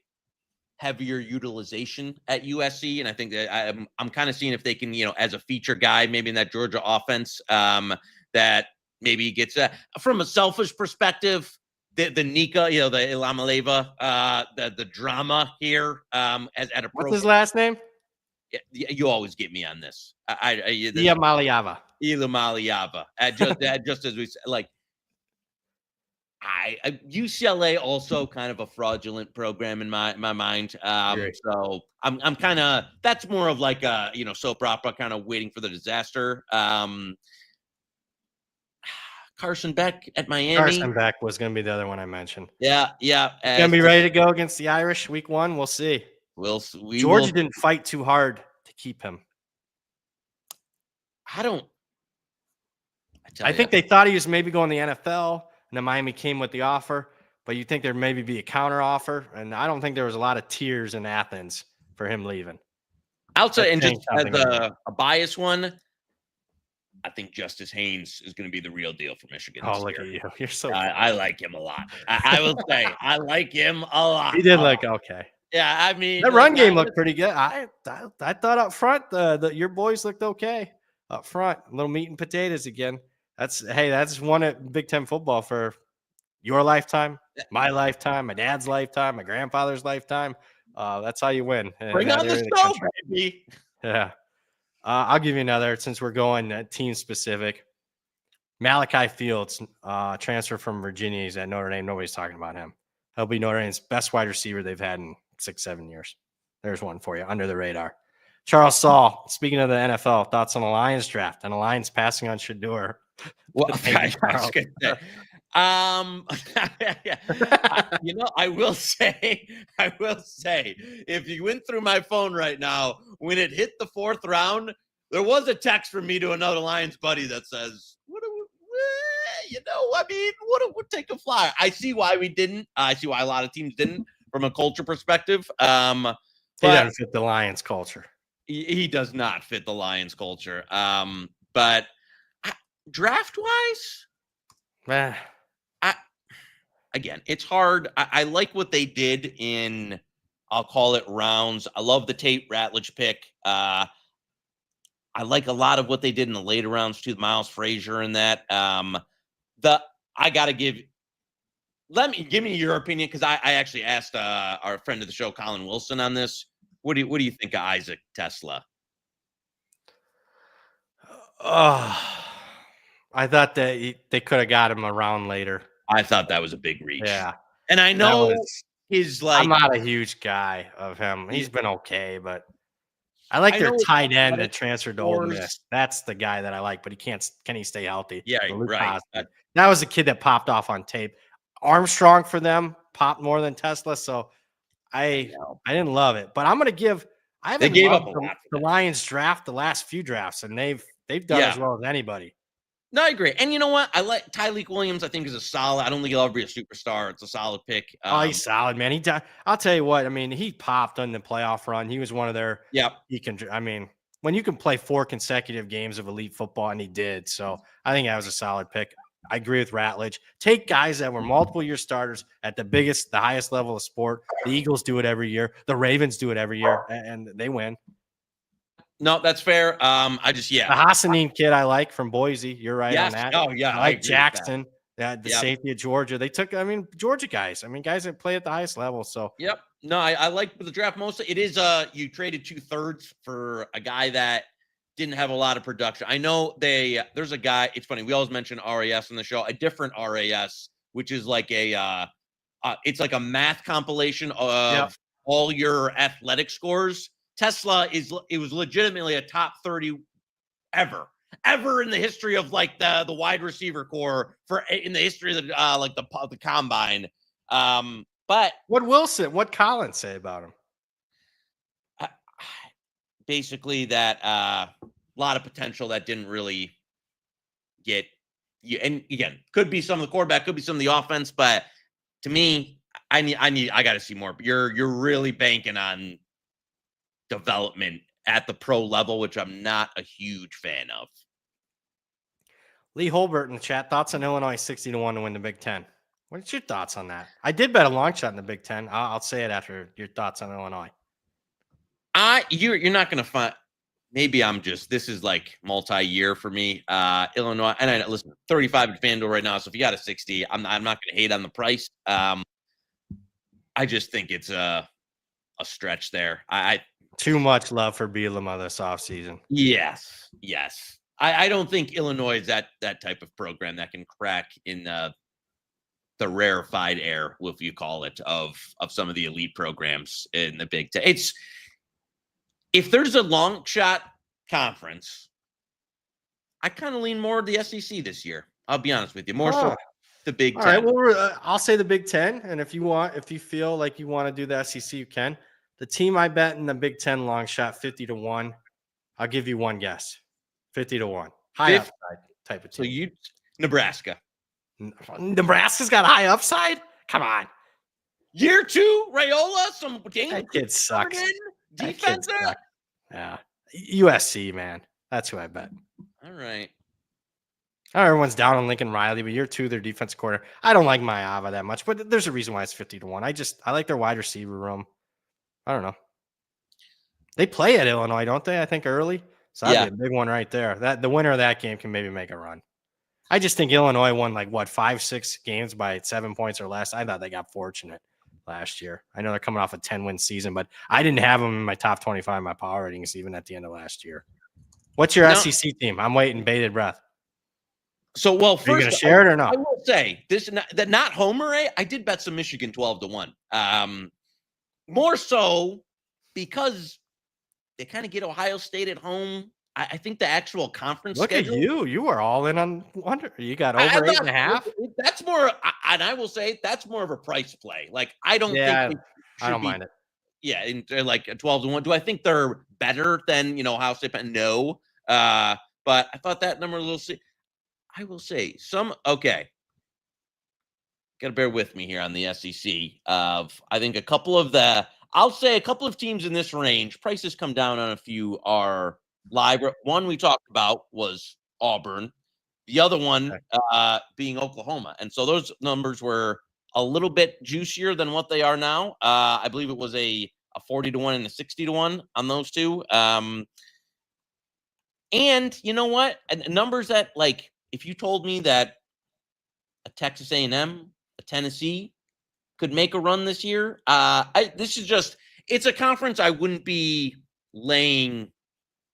heavier utilization at USC, and I think that I'm kind of seeing if they can, as a feature guy, maybe in that Georgia offense, that maybe he gets from a selfish perspective. The Nika, the Ilamaleva, the drama here at a. What's his last name? You always get me on this. Ilamaleva. Ilamaleva. Just as we said, UCLA also kind of a fraudulent program in my mind. So I'm kind of, that's more of like a soap opera, kind of waiting for the disaster. Carson Beck at Miami. Carson Beck was going to be the other one I mentioned. Yeah. Going to be ready to go against the Irish week 1. We'll see. Georgia didn't fight too hard to keep him. I think they thought he was maybe going to the NFL, and then Miami came with the offer. But you think there maybe be a counter offer, and I don't think there was a lot of tears in Athens for him leaving. Outside, and just as a bias one, I think Justice Haynes is going to be the real deal for Michigan. Oh, look at you! You're so. I like him a lot. I will say I like him a lot. He did okay. Yeah, I mean, the run game looked pretty good. I thought up front your boys looked okay up front. Little meat and potatoes again. That's one at Big Ten football for your lifetime, my lifetime, my dad's lifetime, my grandfather's lifetime. That's how you win. Bring on the stove, baby. Yeah. I'll give you another since we're going team specific. Malachi Fields, transfer from Virginia. He's at Notre Dame. Nobody's talking about him. He'll be Notre Dame's best wide receiver they've had in 6-7 years. There's one for you under the radar. Charles Saul, speaking of the NFL, thoughts on the Lions draft and the Lions passing on Shedeur. Well, I will say, if you went through my phone right now, when it hit the 4th round, there was a text from me to another Lions buddy that says, would take a flyer. I see why we didn't. I see why a lot of teams didn't from a culture perspective. He doesn't fit the Lions culture. He does not fit the Lions culture. But draft-wise, again, it's hard. I like what they did in, I'll call it rounds. I love the Tate Ratledge pick. I like a lot of what they did in the later rounds too, Miles Frazier and that. I got to give me your opinion, because I actually asked our friend of the show, Colin Wilson, on this. What do you think of Isaac Tesla? I thought that they could have got him around later. I thought that was a big reach. Yeah. And I know he's like, I'm not a huge guy of him. He's been okay, but I like their tight end that transferred to Ole Miss. That's the guy that I like, but can he stay healthy? Yeah, right. That was the kid that popped off on tape. Armstrong for them popped more than Tesla, so I didn't love it. But I'm going to give – I haven't loved the Lions draft the last few drafts, and they've done as well as anybody. No, I agree. And you know what? I like Tyreek Williams. I think is a solid. I don't think he'll ever be a superstar. It's a solid pick. He's solid, man. I'll tell you what. I mean, he popped on the playoff run. He was one of their. Yeah. When you can play 4 consecutive games of elite football, and he did, so I think that was a solid pick. I agree with Ratledge. Take guys that were multiple-year starters at the highest level of sport. The Eagles do it every year. The Ravens do it every year, and they win. No, that's fair. The Hassanin kid I like from Boise. You're right on that. Oh, yeah. I like Jackson, the safety of Georgia. They took, Georgia guys. Guys that play at the highest level. So, yep. No, I like the draft mostly. It is, you traded 2/3 for a guy that didn't have a lot of production. I know there's a guy. It's funny. We always mention RAS in the show, a different RAS, which is like it's like a math compilation of all your athletic scores. Tesla it was legitimately a top 30 ever in the history of like the wide receiver core in the history of the combine. But what Collins say about him? Basically that a lot of potential that didn't really get you. And again, could be some of the quarterback, could be some of the offense, but to me, I got to see more. You're really banking on development at the pro level, which I'm not a huge fan of. Lee Holbert in the chat, thoughts on Illinois 60-1 to win the Big Ten. What's your thoughts on that? I did bet a long shot in the Big Ten. I'll say it after your thoughts on Illinois. You're not going to find. Maybe this is like multi-year for me. Illinois, and I listen, 35 at FanDuel right now. So if you got a 60, I'm not going to hate on the price. I just think it's a stretch there. Too much love for Bielema this offseason. Yes. I don't think Illinois is that type of program that can crack in the rarefied air, if you call it, of some of the elite programs in the Big Ten. If there's a long shot conference, I kind of lean more to the SEC this year. I'll be honest with you, more so the Big Ten. All right, well, I'll say the Big Ten, and if you feel like you want to do the SEC, you can. The team I bet in the Big Ten long shot 50-1. I'll give you one guess, 50-1, high upside type of team. So Nebraska. Nebraska's got a high upside. Come on. Year 2, Raiola, some game. That kid sucks. Defense. Yeah, USC, man. That's who I bet. All right. Everyone's down on Lincoln Riley, but year 2, their defense corner. I don't like Maava that much, but there's a reason why it's 50-1. I like their wide receiver room. I don't know. They play at Illinois, don't they? I think early. So that'd be a big one right there. The winner of that game can maybe make a run. I just think Illinois won 5-6 games by 7 points or less. I thought they got fortunate last year. I know they're coming off a 10-win season, but I didn't have them in my top 25 in my power ratings even at the end of last year. What's your SEC team? I'm waiting bated breath. So, first, are you going to share it or not? I will say this: not Homer. I did bet some Michigan 12-1. More so because they kind of get Ohio State at home. I think the actual conference. Look schedule, at you! You were all in on Wonder. You got over 8.5. That's more, and I will say that's more of a price play. I don't think I don't mind it. Yeah, in, like a 12-1. Do I think they're better than Ohio State? No, but I thought that number a little. I will say okay. Got to bear with me here on the SEC. I think a couple of teams in this range. Prices come down on a few are live. One we talked about was Auburn. The other one being Oklahoma. And so those numbers were a little bit juicier than what they are now. I believe it was a 40-1 and a 60-1 on those two. And you know what? Numbers that if you told me that a Texas A&M, a Tennessee could make a run this year, it's a conference I wouldn't be laying.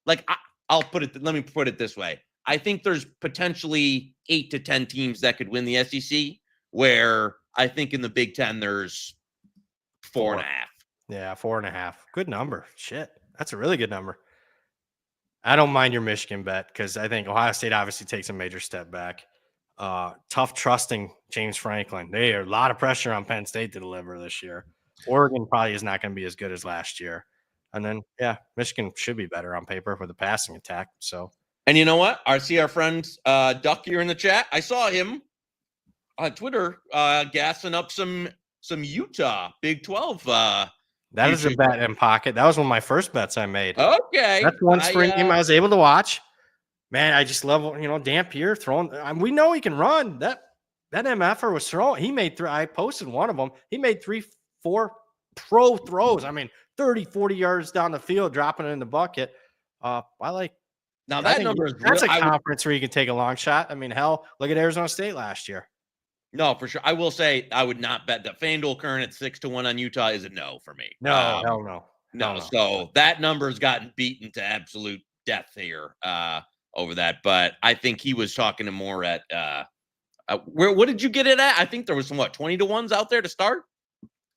Let me put it this way. I think there's potentially 8 to 10 teams that could win the SEC, where I think in the Big Ten there's 4.5. Yeah, 4.5. Good number. Shit, that's a really good number. I don't mind your Michigan bet because I think Ohio State obviously takes a major step back. Tough trusting James Franklin. They are a lot of pressure on Penn State to deliver this year. Oregon probably is not going to be as good as last year. And then, Michigan should be better on paper with a passing attack. So, and you know what? I see our friend Duck here in the chat. I saw him on Twitter gassing up some Utah Big 12. That is a bet in pocket. That was one of my first bets I made. Okay, that's one spring game I was able to watch. Man, I just love Dampier throwing. We know he can run. That MFer was throwing. He made 3. I posted one of them. He made 3-4 pro throws. 30, 40 yards down the field, dropping it in the bucket. I like. Now that number is that's a conference where you can take a long shot. Hell, look at Arizona State last year. No, for sure. I will say I would not bet that FanDuel current at 6-1 on Utah is a no for me. No, hell no. No. So that number has gotten beaten to absolute death here over that. But I think he was talking to more at what did you get it at? I think there was some 20-1s out there to start.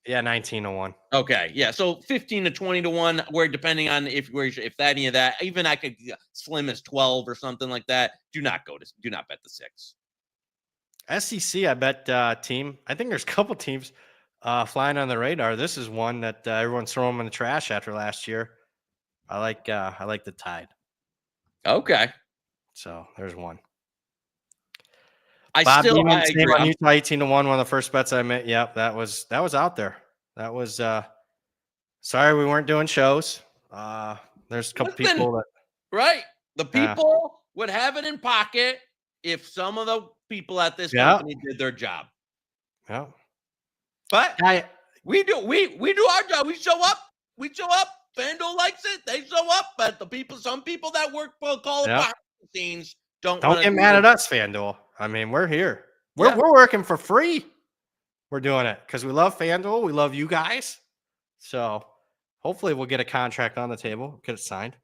Yeah, 19-1. Okay, yeah. So 15 to 20-1, where depending on if any of that, even I could slim as 12 or something like that. Do not bet the 6. SEC, I bet team. I think there's a couple teams flying on the radar. This is one that everyone's throwing in the trash after last year. I like the Tide. Okay. So there's one. I agree. On Utah 18-1, one of the first bets I made. Yep, that was out there. That was sorry we weren't doing shows. There's a couple people that the people would have it in pocket if some of the people at this company did their job. Yeah. But we do our job. We show up. FanDuel likes it. They show up. But some people that work call it behind the scenes don't get mad at us, FanDuel. We're here. We're working for free. We're doing it because we love FanDuel. We love you guys. So hopefully we'll get a contract on the table, get it signed.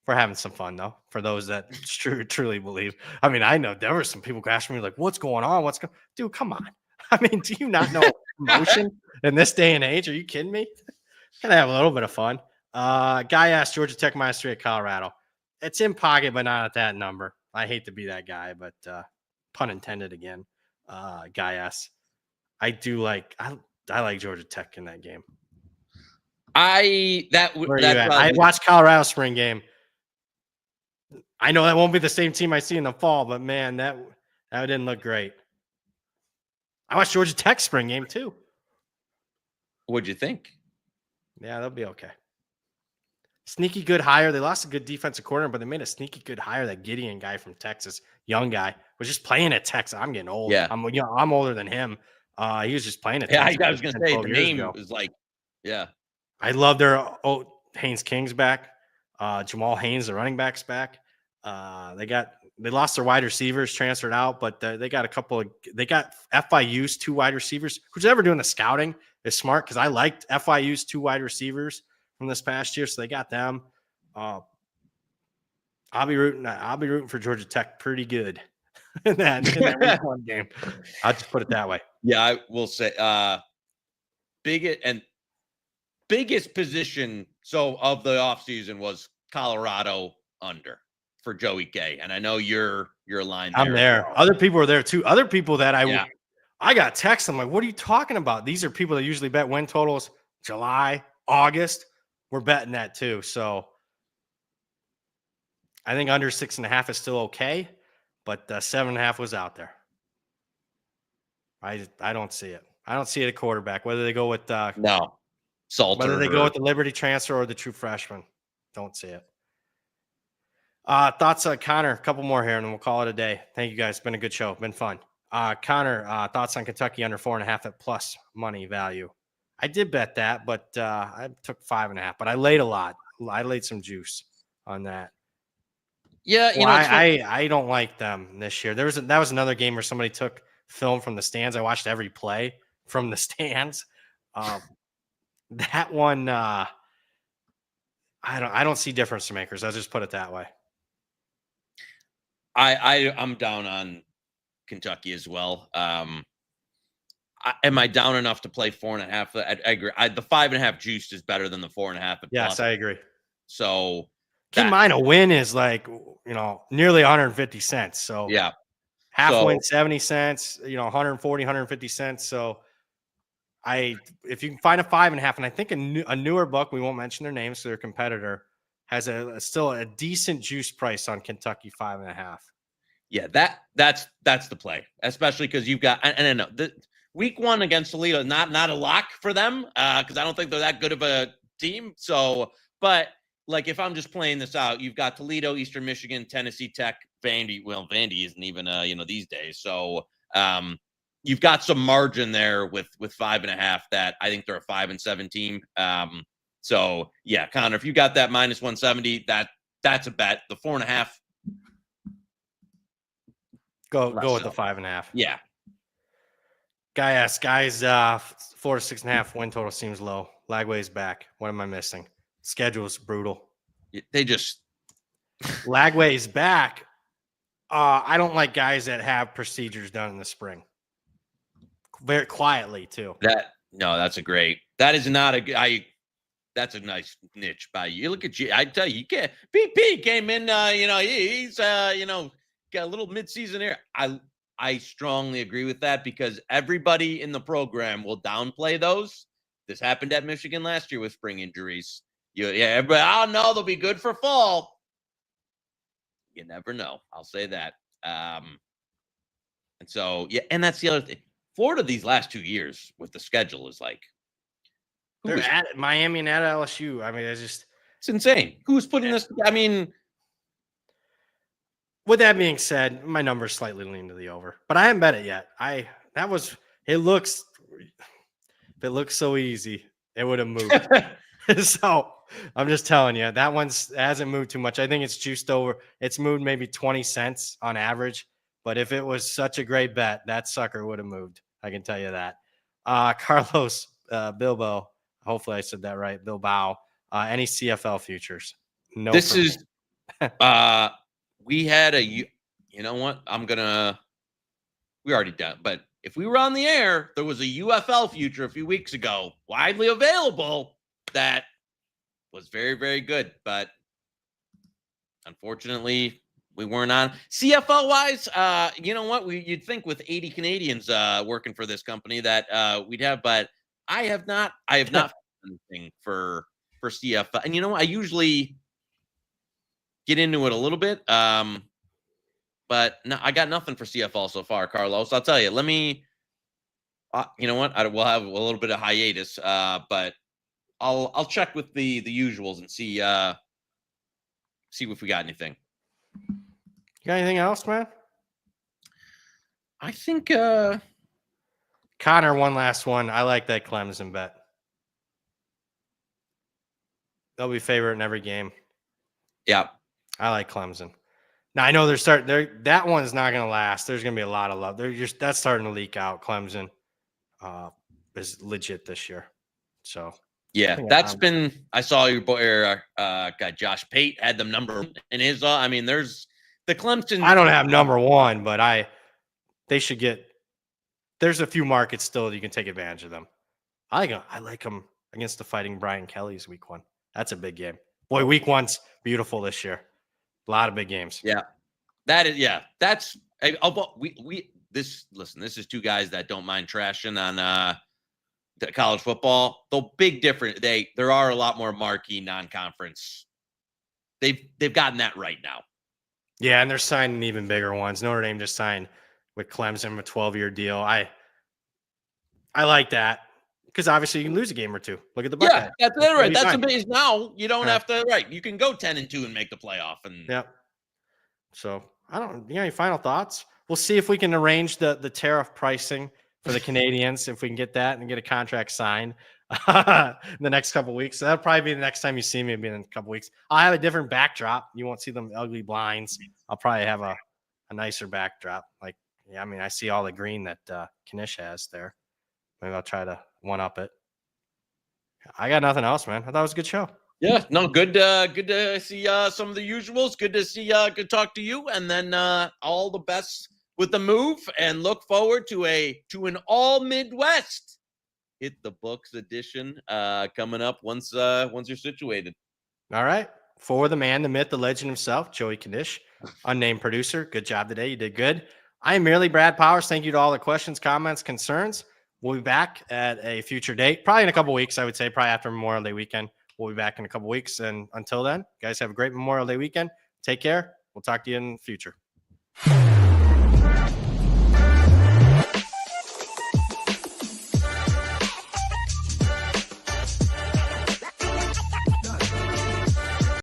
We're having some fun, though, for those that truly believe. I know there were some people asking me, what's going on? Dude, come on. I mean, do you not know promotion in this day and age? Are you kidding me? Gonna have a little bit of fun. Guy asked Georgia Tech -3 at Colorado. It's in pocket, but not at that number. I hate to be that guy, but pun intended again. Guy asks. I like Georgia Tech in that game. Where are you at? I watched Colorado spring game. I know that won't be the same team I see in the fall, but man, that didn't look great. I watched Georgia Tech spring game too. What'd you think? Yeah, they'll be okay. Sneaky good hire. They lost a good defensive corner, but they made a sneaky good hire. That Gideon guy from Texas, young guy, was just playing at Texas. I'm getting old. Yeah, I'm older than him. He was just playing at Texas. I was going to say the name was like, yeah. I love their Haynes King's back. Jamal Haynes, the running back's back. They lost their wide receivers, transferred out, but they got FIU's 2 wide receivers. Who's ever doing the scouting is smart, because I liked FIU's 2 wide receivers from this past year, so they got them. I'll be rooting for Georgia Tech pretty good in that week 1 game. I'll just put it that way. Yeah, I will say biggest position of the offseason was Colorado under for Joey K. And I know you're aligned there. I'm there. Other people are there too. Other people that I got texts. I'm like, what are you talking about? These are people that usually bet win totals July, August. We're betting that too. So I think under 6.5 is still okay, but 7.5 was out there. I don't see it. I don't see it at quarterback. Whether they go with Salter, whether they go with the Liberty transfer or the true freshman, don't see it. Thoughts on Connor? A couple more here, and then we'll call it a day. Thank you guys. Been a good show. Been fun. Connor, thoughts on Kentucky under 4.5 at plus money value? I did bet that, but I took 5.5. But I laid a lot. I laid some juice on that. Yeah, I don't like them this year. That was another game where somebody took film from the stands. I watched every play from the stands. That one, I don't see difference makers. I'll just put it that way. I'm down on Kentucky as well. Am I down enough to play 4.5? I agree. The 5.5 juiced is better than the 4.5. Yes, I agree. So keep in mind, a win is like, nearly 150 cents. So yeah, half win 70 cents, 140, 150 cents. So if you can find a 5.5, and I think a newer book, we won't mention their names, so their competitor has still a decent juice price on Kentucky 5.5. Yeah, that's the play, especially because you've got, and I know the week 1 against Toledo, not a lock for them, because I don't think they're that good of a team. So, but like if I'm just playing this out, you've got Toledo, Eastern Michigan, Tennessee Tech, Vandy. Well, Vandy isn't even these days. So you've got some margin there with 5.5 that I think they're a 5-7 team. So yeah, Connor, if you got that minus 170, that's a bet. The 4.5. Go with the 5.5. Yeah. Guy asks, 4 to 6.5 win total seems low. Lagway's back. What am I missing? Schedule's brutal. They just Lagway's back. I don't like guys that have procedures done in the spring. Very quietly too. That's a great. That is not that's a nice niche by you. Look at you. I tell you, BP came in. He's got a little midseason here. I strongly agree with that, because everybody in the program will downplay those. This happened at Michigan last year with spring injuries. Everybody, no, they'll be good for fall. You never know. I'll say that. And so, yeah, and that's the other thing. Florida these last 2 years with the schedule is like, they're at Miami and at LSU. I mean, it's insane. Who's putting this? I mean, with that being said, my numbers slightly lean to the over, but I haven't bet it yet. If it looks so easy, it would have moved. So I'm just telling you, that hasn't moved too much. I think it's juiced over. It's moved maybe 20 cents on average. But if it was such a great bet, that sucker would have moved. I can tell you that. Carlos Bilbao, hopefully I said that right. Bilbao. Any CFL futures? No. This is. We had you know what? We already done, but if we were on the air, there was a UFL future a few weeks ago, widely available, that was very, very good. But unfortunately, we weren't on. CFL wise, you know what? You'd think with 80 Canadians working for this company that we'd have, but I have not found anything for CFL. And you know, I usually get into it a little bit, but no, I got nothing for CFL so far, Carlos. I'll tell you. Let me. You know what? We'll have a little bit of hiatus, but I'll check with the usuals and see if we got anything. You got anything else, man? I think Connor, one last one. I like that Clemson bet. They'll be favorite in every game. Yeah. I like Clemson. Now I know that one's not going to last. There's going to be a lot of love. That's starting to leak out. Clemson is legit this year. So yeah, that's been. I saw your boy, guy Josh Pate had them number in his. I mean, there's the Clemson. I don't have number one, but they should get. There's a few markets still that you can take advantage of them. I like them against the Fighting Brian Kelly's week 1. That's a big game. Boy, week 1's beautiful this year. A lot of big games. Yeah, that is. Yeah, that's. Listen. This is two guys that don't mind trashing on college football. The big difference. There are a lot more marquee non-conference. They've gotten that right now. Yeah, and they're signing even bigger ones. Notre Dame just signed with Clemson a 12-year deal. I like that because obviously you can lose a game or two. Look at the Buckeyes. Yeah, that's it, right. That's the base now. You don't have to. Right, you can go 10-2 and make the playoff. And yeah. So you got any final thoughts? We'll see if we can arrange the tariff pricing for the Canadians, if we can get that and get a contract signed in the next couple of weeks. So that'll probably be the next time you see me, in a couple of weeks. I'll have a different backdrop. You won't see them ugly blinds. I'll probably have a nicer backdrop. Like, yeah, I mean, I see all the green that Knish has there. Maybe I'll try to one-up it. I got nothing else, man. I thought it was a good show. Yeah, no, good to see some of the usuals. Good to see, good to talk to you. And then all the best with the move, and look forward to an all Midwest hit the books edition coming up once you're situated. All right. For the man, the myth, the legend himself, Joey Knish, unnamed producer. Good job today. You did good. I am merely Brad Powers. Thank you to all the questions, comments, concerns. We'll be back at a future date, probably in a couple weeks, I would say, probably after Memorial Day weekend. We'll be back in a couple weeks. And until then, guys, have a great Memorial Day weekend. Take care. We'll talk to you in the future.